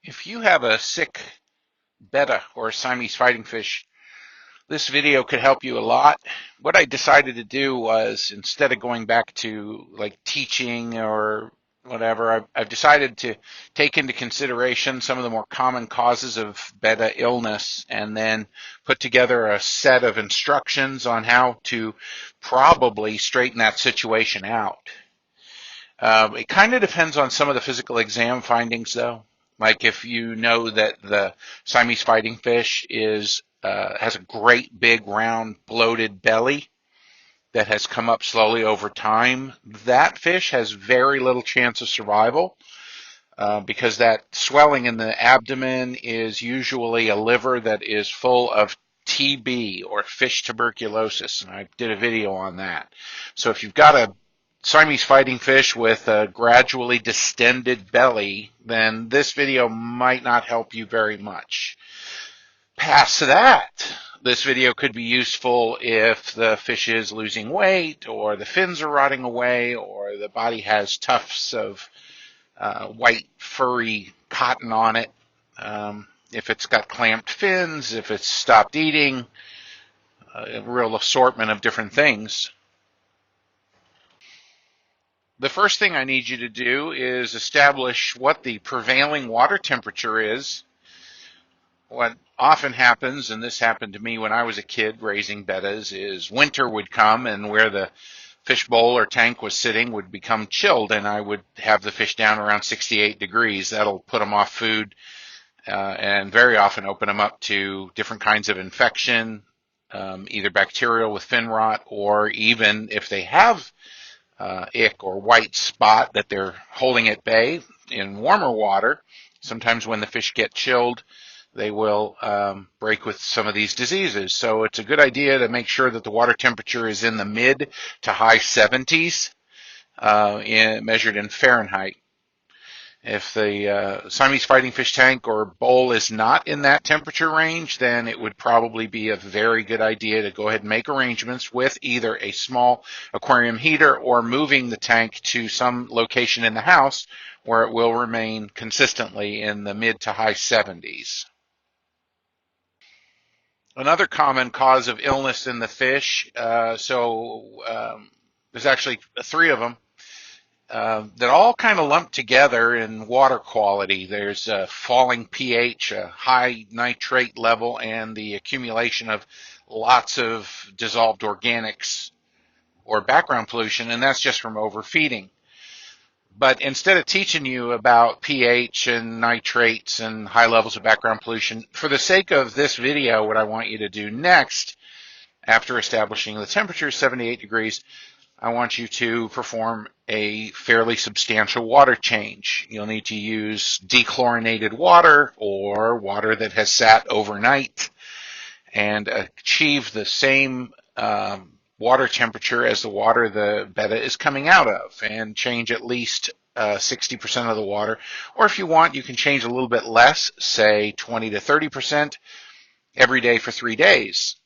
If you have a sick betta or Siamese fighting fish, this video could help you a lot. What I decided to do was, instead of going back to like teaching or whatever, I've decided to take into consideration some of the more common causes of betta illness and then put together a set of instructions on how to probably straighten that situation out. It kind of depends on some of the physical exam findings, though. Like if you know that the Siamese fighting fish has a great big round bloated belly that has come up slowly over time, that fish has very little chance of survival because that swelling in the abdomen is usually a liver that is full of TB or fish tuberculosis, and I did a video on that. So if you've got a Siamese fighting fish with a gradually distended belly, then this video might not help you very much. Past that, this video could be useful if the fish is losing weight, or the fins are rotting away, or the body has tufts of white furry cotton on it. If it's got clamped fins, if it's stopped eating, a real assortment of different things. The first thing I need you to do is establish what the prevailing water temperature is. What often happens, and this happened to me when I was a kid raising bettas, is winter would come and where the fish bowl or tank was sitting would become chilled, and I would have the fish down around 68 degrees. That'll put them off food and very often open them up to different kinds of infection, either bacterial with fin rot, or even if they have ick or white spot that they're holding at bay in warmer water. Sometimes when the fish get chilled, they will break with some of these diseases. So it's a good idea to make sure that the water temperature is in the mid to high 70s, measured in Fahrenheit. If the Siamese fighting fish tank or bowl is not in that temperature range, then it would probably be a very good idea to go ahead and make arrangements with either a small aquarium heater or moving the tank to some location in the house where it will remain consistently in the mid to high 70s. Another common cause of illness in the fish, there's actually three of them, that all kind of lump together in water quality. There's a falling pH, a high nitrate level, and the accumulation of lots of dissolved organics or background pollution, and that's just from overfeeding. But instead of teaching you about pH and nitrates and high levels of background pollution, for the sake of this video, what I want you to do next, after establishing the temperature 78 degrees, I want you to perform a fairly substantial water change. You'll need to use dechlorinated water or water that has sat overnight and achieve the same water temperature as the water the betta is coming out of, and change at least 60% of the water. Or if you want, you can change a little bit less, say 20 to 30% every day for 3 days.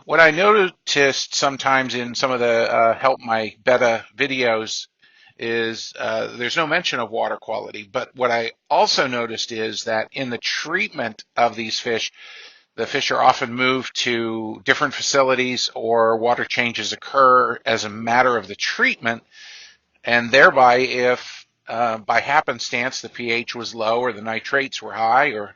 What I noticed sometimes in some of the Help My Betta videos is there's no mention of water quality. But what I also noticed is that in the treatment of these fish, the fish are often moved to different facilities, or water changes occur as a matter of the treatment. And thereby, if by happenstance the pH was low or the nitrates were high or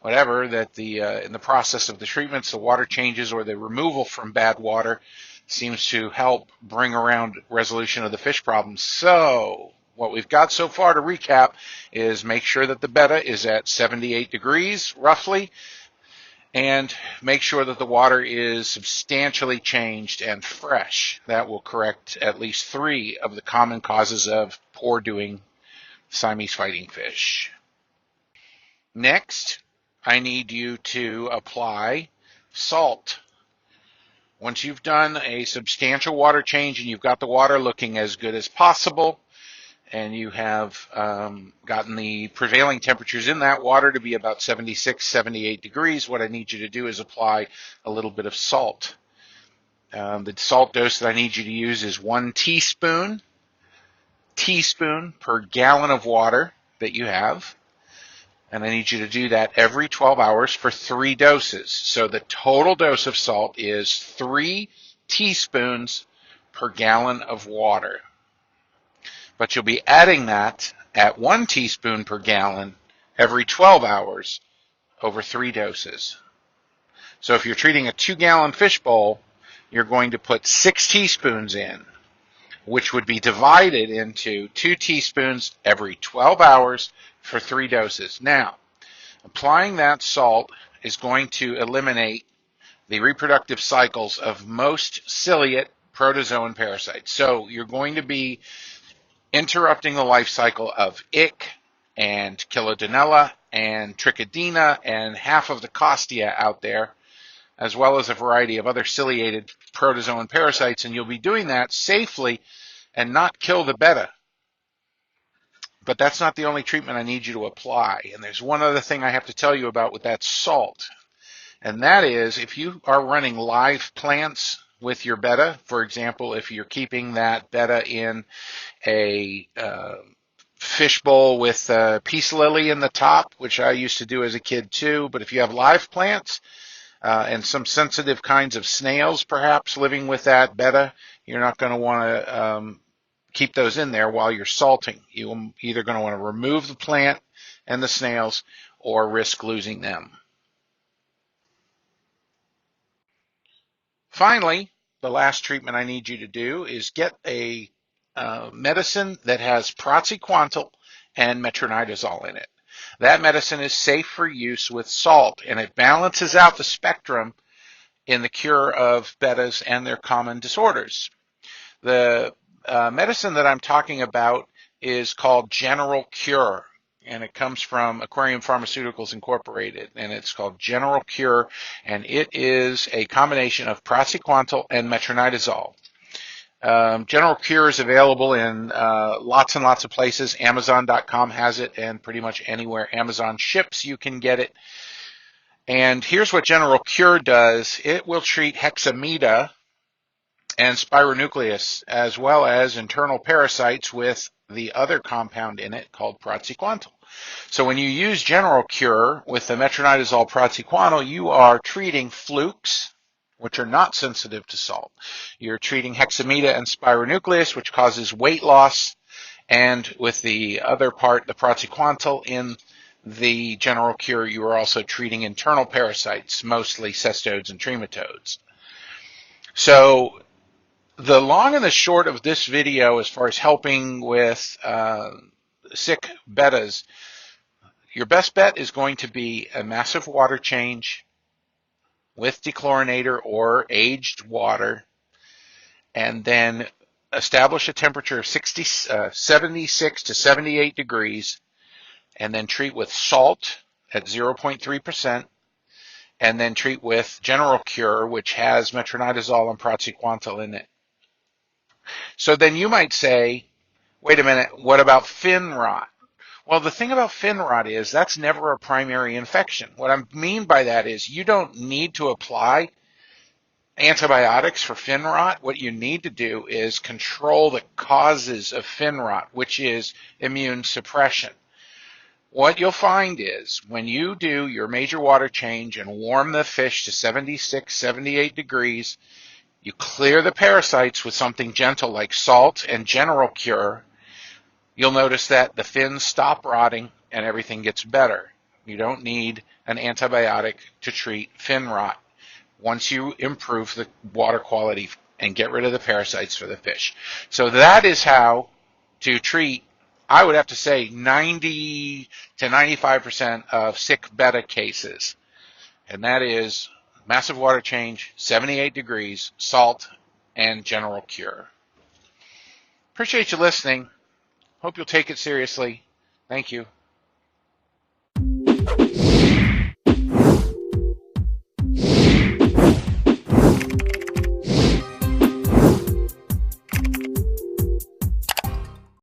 whatever, that in the process of the treatments, the water changes or the removal from bad water seems to help bring around resolution of the fish problem. So what we've got so far, to recap, is make sure that the betta is at 78 degrees roughly, and make sure that the water is substantially changed and fresh. That will correct at least 3 of the common causes of poor doing Siamese fighting fish. Next, I need you to apply salt. Once you've done a substantial water change and you've got the water looking as good as possible, and you have gotten the prevailing temperatures in that water to be about 76, 78 degrees, what I need you to do is apply a little bit of salt. The salt dose that I need you to use is 1 teaspoon per gallon of water that you have. And I need you to do that every 12 hours for 3 doses. So the total dose of salt is 3 teaspoons per gallon of water. But you'll be adding that at 1 teaspoon per gallon every 12 hours over 3 doses. So if you're treating a 2-gallon fish bowl, you're going to put 6 teaspoons in, which would be divided into 2 teaspoons every 12 hours for 3 doses. Now, applying that salt is going to eliminate the reproductive cycles of most ciliate protozoan parasites. So you're going to be interrupting the life cycle of ick and Kilodinella and Trichodina and half of the Costia out there, as well as a variety of other ciliated protozoan parasites, and you'll be doing that safely and not kill the betta. But that's not the only treatment I need you to apply. And there's one other thing I have to tell you about with that salt, and that is if you are running live plants with your betta, for example, if you're keeping that betta in a fishbowl with peace lily in the top, which I used to do as a kid too, but if you have live plants and some sensitive kinds of snails perhaps living with that betta, you're not going to want to keep those in there while you're salting. You're either going to want to remove the plant and the snails or risk losing them. Finally, the last treatment I need you to do is get a medicine that has praziquantel and metronidazole in it. That medicine is safe for use with salt, and it balances out the spectrum in the cure of bettas and their common disorders. The medicine that I'm talking about is called General Cure, and it comes from Aquarium Pharmaceuticals Incorporated, and it's called General Cure, and it is a combination of praziquantel and metronidazole. General Cure is available in lots and lots of places. Amazon.com has it, and pretty much anywhere Amazon ships you can get it. And here's what General Cure does. It will treat hexamida and spironucleus, as well as internal parasites with the other compound in it called praziquantel. So when you use General Cure with the metronidazole praziquantel, you are treating flukes, which are not sensitive to salt. You're treating hexamida and spironucleus, which causes weight loss, and with the other part, the praziquantel in the General Cure, you are also treating internal parasites, mostly cestodes and trematodes. So the long and the short of this video, as far as helping with sick bettas, your best bet is going to be a massive water change with dechlorinator or aged water, and then establish a temperature of 76 to 78 degrees, and then treat with salt at 0.3%, and then treat with General Cure, which has metronidazole and praziquantel in it. So then you might say, wait a minute, what about fin rot? Well, the thing about fin rot is that's never a primary infection. What I mean by that is you don't need to apply antibiotics for fin rot. What you need to do is control the causes of fin rot, which is immune suppression. What you'll find is when you do your major water change and warm the fish to 76, 78 degrees, you clear the parasites with something gentle like salt and General Cure, you'll notice that the fins stop rotting and everything gets better. You don't need an antibiotic to treat fin rot once you improve the water quality and get rid of the parasites for the fish. So that is how to treat, I would have to say, 90 to 95% of sick betta cases. And that is massive water change, 78 degrees, salt, and General Cure. Appreciate you listening. Hope you'll take it seriously. Thank you.